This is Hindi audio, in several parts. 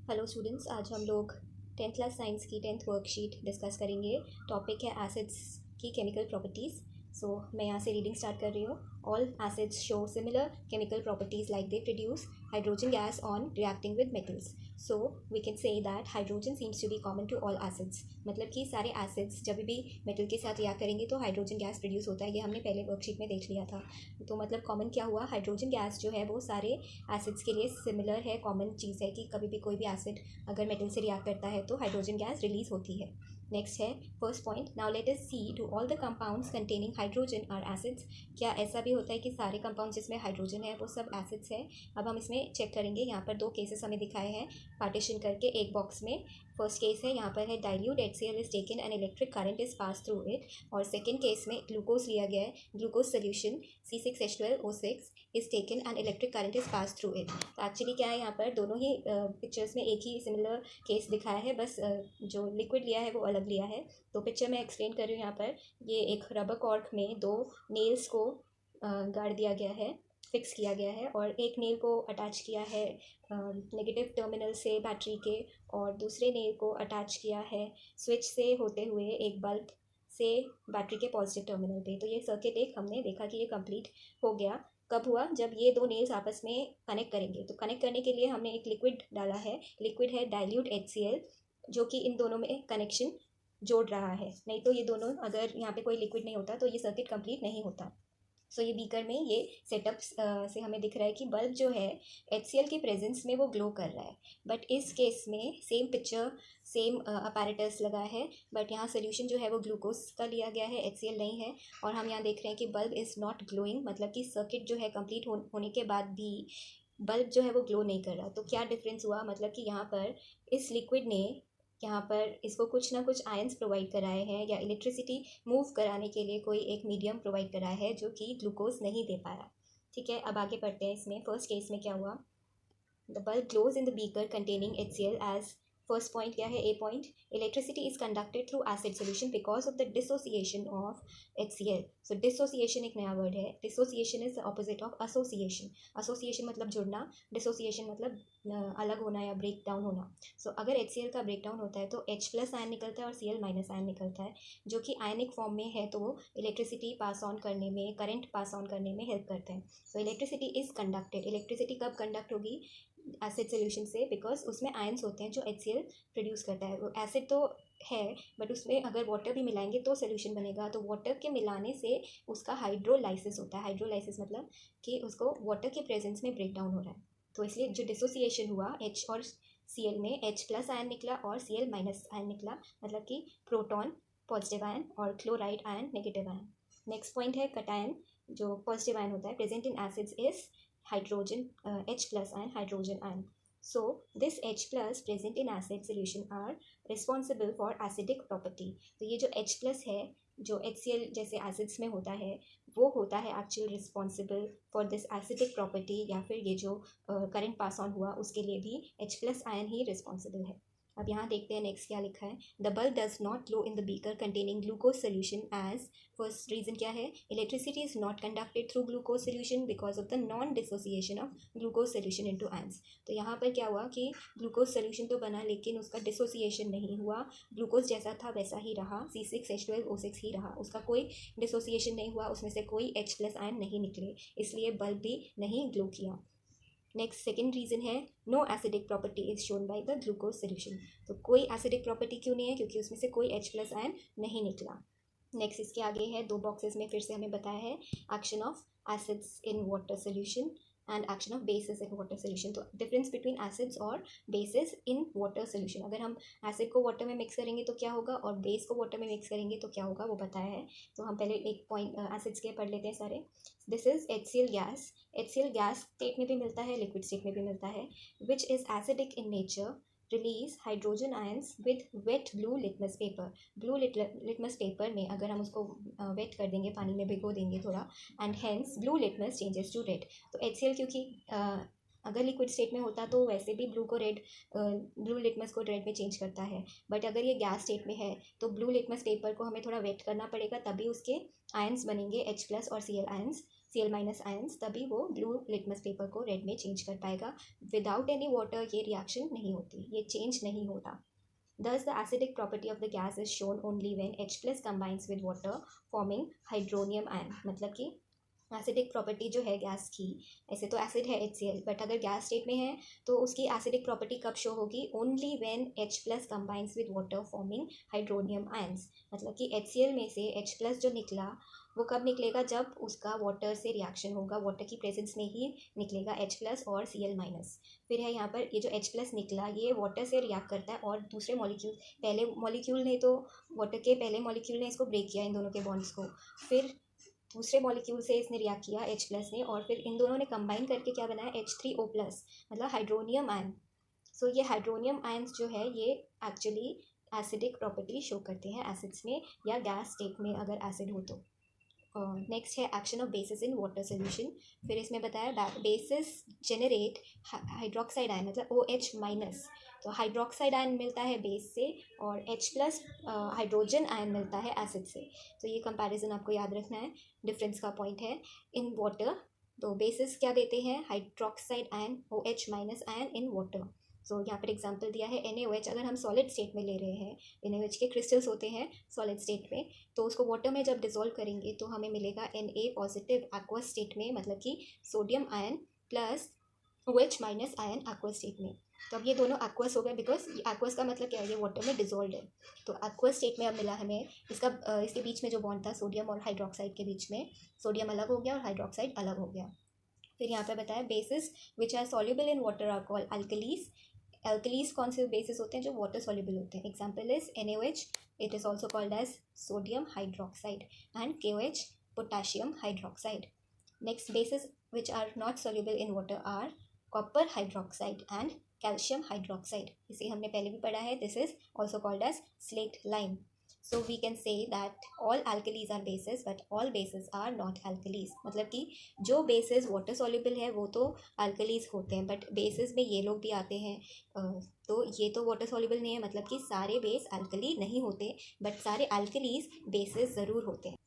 हेलो स्टूडेंट्स, आज हम लोग टेंथ क्लास साइंस की टेंथ वर्कशीट डिस्कस करेंगे। टॉपिक है एसिड्स की केमिकल प्रॉपर्टीज़। सो मैं यहाँ से रीडिंग स्टार्ट कर रही हूँ। All acids show similar chemical properties like they produce hydrogen gas on reacting with metals. So we can say that hydrogen seems to be common to all acids. मतलब कि सारे एसिड्स जब भी मेटल के साथ रिएक्ट करेंगे तो हाइड्रोजन गैस प्रोड्यूस होता है। ये हमने पहले वर्कशीट में देख लिया था। तो मतलब कॉमन क्या हुआ, हाइड्रोजन गैस जो है वो सारे एसिड्स के लिए सिमिलर है, कॉमन चीज़ है कि कभी भी कोई भी एसिड अगर मेटल से रिएक्ट करता है तो हाइड्रोजन गैस रिलीज होती है। नेक्स्ट है first point, now let us see do all the compounds containing hydrogen are acids. क्या ऐसा भी होता है कि सारे कंपाउंड्स जिसमें हाइड्रोजन है वो सब एसिड्स है? अब हम इसमें चेक करेंगे। यहाँ पर दो केसेस हमें दिखाए हैं पार्टीशन करके एक बॉक्स में। फर्स्ट केस है, यहाँ पर है dilute HCl is taken and electric current is pass through it. और सेकेंड केस में ग्लूकोज लिया गया है, glucose solution C6H12O6 is taken and electric current is pass through it. तो एक्चुअली क्या है, यहाँ पर दोनों ही पिक्चर्स में एक ही सिमिलर केस दिखाया है, बस जो लिक्विड लिया है वो अलग लिया है। तो पिक्चर में एक्सप्लेन कर रही हूँ। यहाँ पर ये एक रबर कॉर्क में दो नेल्स को गाड़ दिया गया है, फिक्स किया गया है, और एक नेल को अटैच किया है नेगेटिव टर्मिनल से बैटरी के, और दूसरे नेल को अटैच किया है स्विच से होते हुए एक बल्ब से बैटरी के पॉजिटिव टर्मिनल पे। तो ये सर्किट एक हमने देखा कि ये कंप्लीट हो गया। कब हुआ, जब ये दो नेल्स आपस में कनेक्ट करेंगे। तो कनेक्ट करने के लिए हमने एक लिक्विड डाला है, लिक्विड है डाइल्यूट HCl, जो कि इन दोनों में कनेक्शन जोड़ रहा है। नहीं तो ये दोनों, अगर यहाँ पे कोई लिक्विड नहीं होता तो ये सर्किट कंप्लीट नहीं होता। सो ये बीकर में ये सेटअप से हमें दिख रहा है कि बल्ब जो है HCl की प्रेजेंस में वो ग्लो कर रहा है। बट इस केस में सेम पिक्चर, सेम अपैरेटस लगा है, बट यहाँ सोल्यूशन जो है वो ग्लूकोज का लिया गया है, HCl नहीं है। और हम यहाँ देख रहे हैं कि बल्ब इज़ नॉट ग्लोइंग, मतलब कि सर्किट जो है कंप्लीट होने के बाद भी बल्ब जो है वो ग्लो नहीं कर रहा। तो क्या डिफरेंस हुआ, मतलब कि यहाँ पर इस लिक्विड ने यहाँ पर इसको कुछ ना कुछ आयंस प्रोवाइड कराए हैं, या इलेक्ट्रिसिटी मूव कराने के लिए कोई एक मीडियम प्रोवाइड कराया है जो कि ग्लूकोज नहीं दे पाया। ठीक है, अब आगे पढ़ते हैं। इसमें फर्स्ट केस में क्या हुआ, the bulb glows in the beaker containing HCl as. First point क्या है, A point, electricity is conducted through acid solution because of the dissociation of HCl। So dissociation एक नया वर्ड है। Dissociation is the opposite of association. Association मतलब जुड़ना, डिसोसिएशन मतलब अलग होना या ब्रेक डाउन होना। सो अगर HCl का ब्रेक डाउन होता है तो H+ आयन निकलता है और Cl- आयन निकलता है, जो कि आयनिक फॉर्म में है, तो वो इलेक्ट्रिसिटी पास ऑन करने में, करंट पास ऑन करने में हेल्प करते हैं। तो इलेक्ट्रिसिटी इज कंडक्टेड, इलेक्ट्रिसिटी कब कंडक्ट होगी, एसिड सोल्यूशन से, बिकॉज उसमें आयंस होते हैं जो HCl प्रोड्यूस करता है। वो एसिड तो है, बट उसमें अगर वाटर भी मिलाएंगे तो सोल्यूशन बनेगा। तो वाटर के मिलाने से उसका हाइड्रोलाइसिस होता है। हाइड्रोलाइसिस मतलब कि उसको वाटर के प्रेजेंस में ब्रेक डाउन हो रहा है। तो इसलिए जो डिसोसिएशन हुआ, H और Cl में H+ आयन निकला और Cl- आयन निकला, मतलब कि प्रोटॉन पॉजिटिव आयन और chloride ion negative ion. Next point है कटायन, जो पॉजिटिव आयन होता है present in acids is hydrogen, H+ ion, hydrogen ion. So this H+ present in acid solution are responsible for acidic property. तो ये जो H+ है, जो HCl जैसे एसिड्स में होता है, वो होता है actual responsible for this acidic property, या फिर ये जो करंट पास ऑन हुआ उसके लिए भी H+ आयन ही रिस्पॉन्सिबल है। अब यहाँ देखते हैं नेक्स्ट क्या लिखा है, the bulb does not glow in the beaker containing glucose solution as. First reason क्या है, electricity is not conducted through glucose solution because of the non dissociation of glucose solution into ions. तो यहाँ पर क्या हुआ कि ग्लूकोज सोल्यूशन तो बना लेकिन उसका डिसोसिएशन नहीं हुआ, ग्लूकोज जैसा था वैसा ही रहा, C6H12O6 ही रहा, उसका कोई डिसोसिएशन नहीं हुआ, उसमें से कोई H+ आयन नहीं निकले, इसलिए बल्ब भी नहीं ग्लो किया। नेक्स्ट सेकेंड रीजन है, no acidic property is shown by the glucose solution. तो कोई एसिडिक प्रॉपर्टी क्यों नहीं है, क्योंकि उसमें से कोई H+ आयन नहीं निकला। नेक्स्ट इसके आगे है, दो बॉक्सेस में फिर से हमें बताया है action of acids in water solution and action of basis in water solution. तो डिफरेंस बिटवीन एसिड्स और बेसिस इन वाटर सोल्यूशन, अगर हम एसिड को वाटर में मिक्स करेंगे तो क्या होगा, और बेस को वाटर में मिक्स करेंगे तो क्या होगा, वो बताया है। तो हम पहले एक पॉइंट एसिड्स के पढ़ लेते हैं सारे। This is HCl gas. HCl gas state में भी मिलता है, लिक्विड स्टेट में भी मिलता है, which is acidic in nature, release hydrogen ions with weight blue litmus paper. Blue litmus paper में अगर हम उसको वेट कर देंगे, पानी में भिगो देंगे थोड़ा, and hence blue litmus changes to red. तो HCl क्योंकि अगर लिक्विड स्टेट में होता तो वैसे भी ब्लू को रेड, ब्लू लिटमस को रेड में चेंज करता है, बट अगर ये गैस स्टेट में है तो ब्लू लिटमस पेपर को हमें थोड़ा वेट करना पड़ेगा, तभी उसके आयंस बनेंगे H+ और Cl ions. Cl minus ions, तभी वो ब्लू लिटमस पेपर को रेड में चेंज कर पाएगा. विदाउट एनी वाटर ये रिएक्शन नहीं होती, ये चेंज नहीं होता. Thus, the acidic property of the gas is shown only when H plus combines with water forming hydronium ion. मतलब कि एसिडिक प्रॉपर्टी जो है गैस की, ऐसे तो एसिड है HCl, बट अगर गैस स्टेट में है तो उसकी एसिडिक प्रॉपर्टी कब शो होगी? Only when H plus combines with water forming hydronium ions. मतलब कि HCl में से H प्लस जो निकला वो कब निकलेगा? जब उसका वाटर से रिएक्शन होगा, वाटर की प्रेजेंस में ही निकलेगा H प्लस और Cl माइनस. फिर है यहाँ पर ये जो H प्लस निकला ये वाटर से रिएक्ट करता है और दूसरे मॉलिक्यूल, पहले मॉलिक्यूल ने तो वाटर के पहले मॉलिक्यूल ने इसको ब्रेक किया इन दोनों के बॉन्ड्स को, फिर दूसरे मॉलिक्यूल से इसने रिएक्ट किया H प्लस ने, और फिर इन दोनों ने कंबाइन करके क्या बनाया? H3O प्लस, मतलब हाइड्रोनियम आयन. सो ये हाइड्रोनियम आयन्स जो है ये एक्चुअली एसिडिक प्रॉपर्टी शो करते हैं एसिड्स में या गैस स्टेट में अगर एसिड हो तो. नेक्स्ट है action of basis in water solution. फिर इसमें बताया बेसिस जनरेट हाइड्रोक्साइड आयन, मतलब OH माइनस. तो हाइड्रोक्साइड आयन मिलता है बेस से और H प्लस हाइड्रोजन आयन मिलता है एसिड से. तो ये कंपैरिजन आपको याद रखना है, डिफरेंस का पॉइंट है. इन वाटर तो बेसिस क्या देते हैं? Hydroxide ion, OH minus ion in water. So यहाँ पर एग्जांपल दिया है NaOH. अगर हम सॉलिड स्टेट में ले रहे हैं, NaOH के क्रिस्टल्स होते हैं सॉलिड स्टेट में, तो उसको वाटर में जब डिसॉल्व करेंगे तो हमें मिलेगा Na पॉजिटिव एक्वस स्टेट में, मतलब कि sodium ion plus OH minus ion aqueous state में. तो अब ये दोनों एक्वस हो गए, बिकॉज एक्वस का मतलब क्या है? ये वाटर में डिसॉल्व है. तो एक्वस स्टेट में अब मिला हमें इसका इसके बीच में जो बॉन्ड था सोडियम और हाइड्रोक्साइड के बीच में, सोडियम अलग हो गया और हाइड्रोक्साइड अलग हो गया. फिर यहाँ पे बताया bases which are soluble in water are called alkalis. Alkalis कौन से बेसिस होते हैं? जो वाटर सॉल्युबल होते हैं. Example is NaOH, it is also called as sodium hydroxide, and KOH potassium hydroxide. Next bases which are not soluble in water are copper hydroxide and calcium hydroxide. इसे हमने पहले भी पढ़ा है. This is also called as slaked lime. So we can say that all alkalis are bases but all bases are not alkalis. मतलब कि जो bases water soluble है वो तो alkalis होते हैं, but bases में ये लोग भी आते हैं. तो ये तो water soluble नहीं है, मतलब कि सारे base alkali नहीं होते, but सारे alkalis bases ज़रूर होते हैं.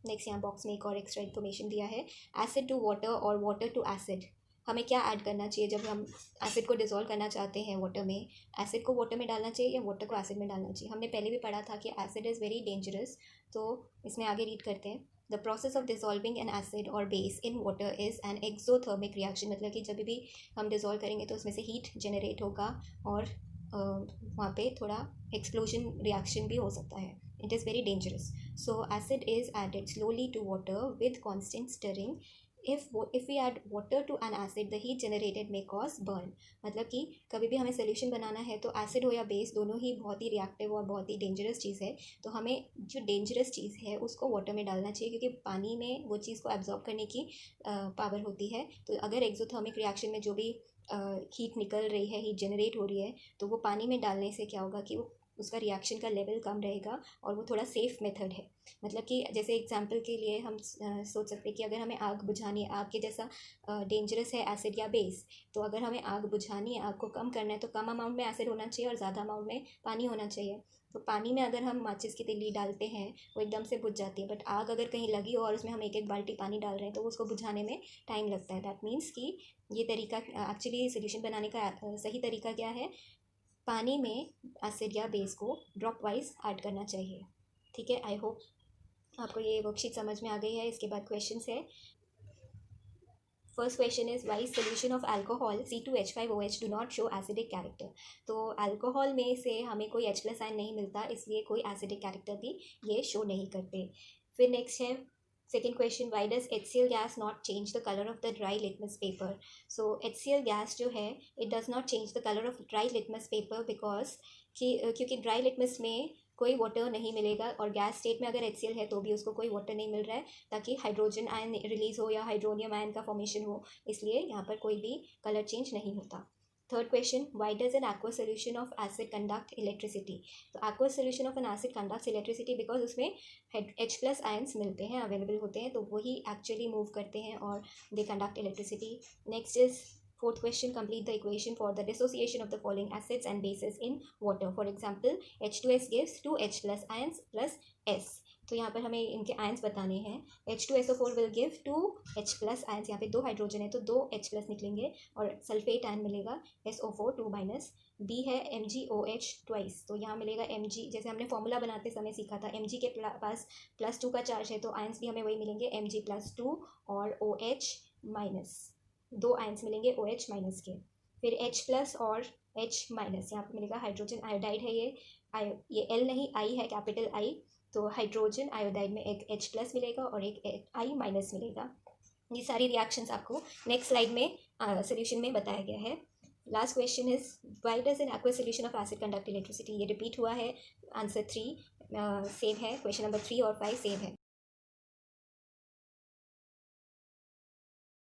नेक्स्ट यहाँ बॉक्स में एक और एक्स्ट्रा इन्फॉर्मेशन दिया है. एसिड टू वाटर और वाटर टू एसिड. हमें क्या ऐड करना चाहिए जब हम एसिड को डिसॉल्व करना चाहते हैं वाटर में? एसिड को वाटर में डालना चाहिए या वाटर को एसिड में डालना चाहिए? हमने पहले भी पढ़ा था कि एसिड इज़ वेरी डेंजरस. तो इसमें आगे रीड करते हैं. The process of dissolving an acid और base in water is an exothermic reaction. मतलब कि जब भी हम डिसॉल्व करेंगे तो उसमें से हीट जनरेट होगा और वहाँ पे थोड़ा एक्सप्लोजन रिएक्शन भी हो सकता है. It is very dangerous. So acid is added slowly to water with constant stirring. If we add water to an acid, the heat generated may cause burn. मतलब कि कभी भी हमें सोल्यूशन बनाना है तो एसिड हो या बेस दोनों ही बहुत ही रिएक्टिव और बहुत ही डेंजरस चीज़ है. तो हमें जो डेंजरस चीज़ है उसको वाटर में डालना चाहिए, क्योंकि पानी में वो चीज़ को एब्जॉर्ब करने की पावर होती है. तो अगर एक्सोथर्मिक रिएक्शन में जो भी हीट निकल रही है, हीट जनरेट हो रही है, तो वो पानी में डालने से क्या होगा कि वो उसका रिएक्शन का लेवल कम रहेगा और वो थोड़ा सेफ़ मेथड है. मतलब कि जैसे एग्जांपल के लिए हम सोच सकते हैं कि अगर हमें आग बुझानी है, आग के जैसा डेंजरस है एसिड या बेस, तो अगर हमें आग बुझानी है, आग को कम करना है, तो कम अमाउंट में एसिड होना चाहिए और ज़्यादा अमाउंट में पानी होना चाहिए. तो पानी में अगर हम माचिस की तीली डालते हैं वो एकदम से बुझ जाती है, बट आग अगर कहीं लगी हो और उसमें हम एक एक बाल्टी पानी डाल रहे हैं तो उसको बुझाने में टाइम लगता है. दैट मीन्स कि ये तरीका एक्चुअली सोल्यूशन बनाने का सही तरीका क्या है? पानी में एसिड या बेस को ड्रॉप वाइज ऐड करना चाहिए. ठीक है, आई होप आपको ये वर्कशीट समझ में आ गई है. इसके बाद क्वेश्चंस है. First question is why solution of alcohol C2H5OH do not show acidic character. तो अल्कोहल में से हमें कोई H प्लस आयन नहीं मिलता, इसलिए कोई एसिडिक कैरेक्टर भी ये शो नहीं करते. फिर नेक्स्ट है second question, why does HCl gas not change the color of the dry litmus paper? So HCl gas जो है it does not change the color of dry litmus paper because क्योंकि dry litmus में कोई वाटर नहीं मिलेगा और गैस स्टेट में अगर HCl है तो भी उसको कोई वाटर नहीं मिल रहा है, ताकि हाइड्रोजन आयन रिलीज हो या हाइड्रोनियम आयन का फॉर्मेशन हो, इसलिए यहाँ पर कोई भी कलर चेंज नहीं होता. Third question, why does N aqueous solution of acid conduct electricity? तो aqueous solution of an acid conducts electricity because उसमें H प्लस आयन्स मिलते हैं, अवेलेबल होते हैं, तो वही एक्चुअली मूव करते हैं और they conduct electricity. Next is fourth question, complete the equation for the dissociation of the following acids and bases in water. For example, H2S gives 2H plus ions plus S. तो यहाँ पर हमें इनके आयंस बताने हैं। H2SO4 will give 2H+ ions, यहाँ पे 2 हाइड्रोजन है तो 2H+ निकलेंगे और सल्फेट आयन मिलेगा SO4 2-। बी है MgOH ट्वाइस, तो यहाँ मिलेगा Mg, जैसे हमने फॉर्मूला बनाते समय सीखा था, Mg के पास +2 का चार्ज है तो आयंस भी हमें वही मिलेंगे Mg+2 और OH-, 2 आयंस मिलेंगे OH- के। फिर H+ और H-, यहाँ पर मिलेगा हाइड्रोजन आयोडाइड है ये L नहीं I है, कैपिटल I, तो हाइड्रोजन आयोडाइड में एक H+ मिलेगा और एक I- मिलेगा। ये सारी रिएक्शंस आपको नेक्स्ट स्लाइड में सोल्यूशन में बताया गया है। Last question is why does an aqueous solution of acid conduct electricity, ये रिपीट हुआ है। आंसर 3 सेम है, क्वेश्चन नंबर 3 और 5 सेम है।